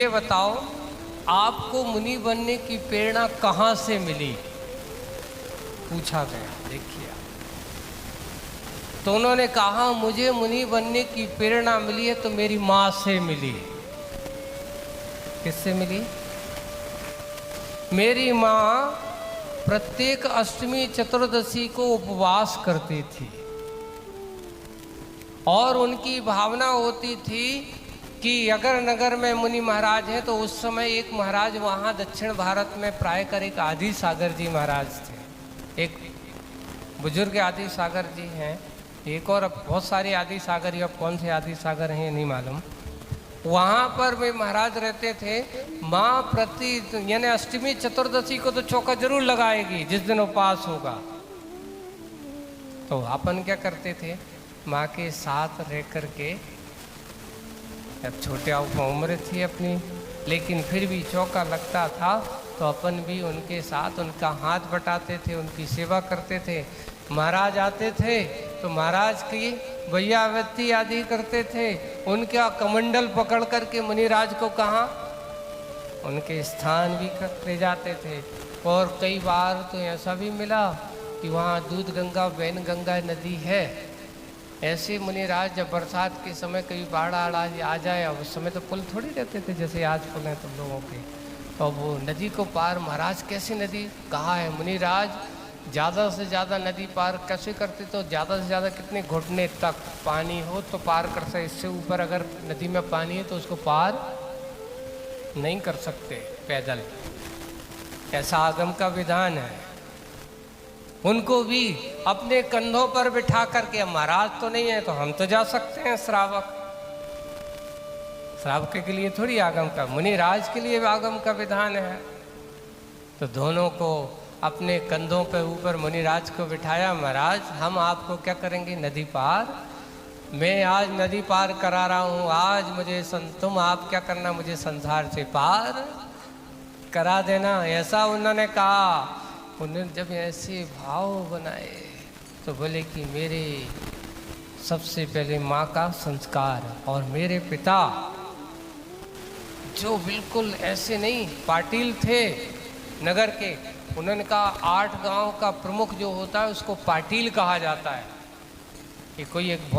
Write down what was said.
ये बताओ, आपको मुनि बनने की प्रेरणा कहाँ से मिली? पूछा गया। देखिए, तो उन्होंने कहा मुझे मुनि बनने की प्रेरणा मिली है तो मेरी माँ से मिली। किससे मिली? मेरी माँ प्रत्येक अष्टमी चतुर्दशी को उपवास करती थी और उनकी भावना होती थी कि अगर नगर में मुनि महाराज हैं तो उस समय एक महाराज वहाँ दक्षिण भारत में प्राय कर एक आदि सागर जी महाराज थे। एक बुजुर्ग आदि सागर जी हैं, एक और बहुत सारे आदि सागर, या कौन से आदि सागर हैं नहीं मालूम। वहाँ पर वे महाराज रहते थे। माँ प्रति यानी अष्टमी चतुर्दशी को तो चौका जरूर लगाएगी जिस दिन उपवास होगा। तो अपन क्या करते थे, माँ के साथ रह कर के, अब छोटे उम्र थी अपनी, लेकिन फिर भी चौका लगता था तो अपन भी उनके साथ उनका हाथ बटाते थे, उनकी सेवा करते थे। महाराज आते थे तो महाराज की भैयावती आदि करते थे, उनका कमंडल पकड़ करके मुनिराज को कहाँ उनके स्थान भी ले जाते थे। और कई बार तो ऐसा भी मिला कि वहाँ दूध गंगा वैन गंगा नदी है, ऐसे मुनिराज जब बरसात के समय कभी बाढ़ आ जाए, उस समय तो पुल थोड़ी रहते थे जैसे आज पुल हैं तुम लोगों के, तो वो नदी को पार महाराज कैसे नदी कहाँ है, मुनिराज ज़्यादा से ज़्यादा नदी पार कैसे करते, तो ज़्यादा से ज़्यादा कितने घुटने तक पानी हो तो पार कर सकते, इससे ऊपर अगर नदी में पानी है तो उसको पार नहीं कर सकते पैदल, ऐसा आगम का विधान है। उनको भी अपने कंधों पर बिठा करके, महाराज तो नहीं है तो हम तो जा सकते हैं, श्रावक के लिए थोड़ी आगम का, मुनिराज के लिए आगम का विधान है। तो दोनों को अपने कंधों पर ऊपर मुनिराज को बिठाया, महाराज हम आपको क्या करेंगे, नदी पार, मैं आज नदी पार करा रहा हूँ, आज मुझे तुम आप क्या करना, मुझे संसार से पार करा देना, ऐसा उन्होंने कहा। उन्होंने जब ऐसे भाव बनाए तो बोले कि मेरे सबसे पहले माँ का संस्कार और मेरे पिता जो बिल्कुल ऐसे नहीं पाटिल थे नगर के, उन्होंने कहा 8 गांव का प्रमुख जो होता है उसको पाटिल कहा जाता है। ये कोई एक बहुत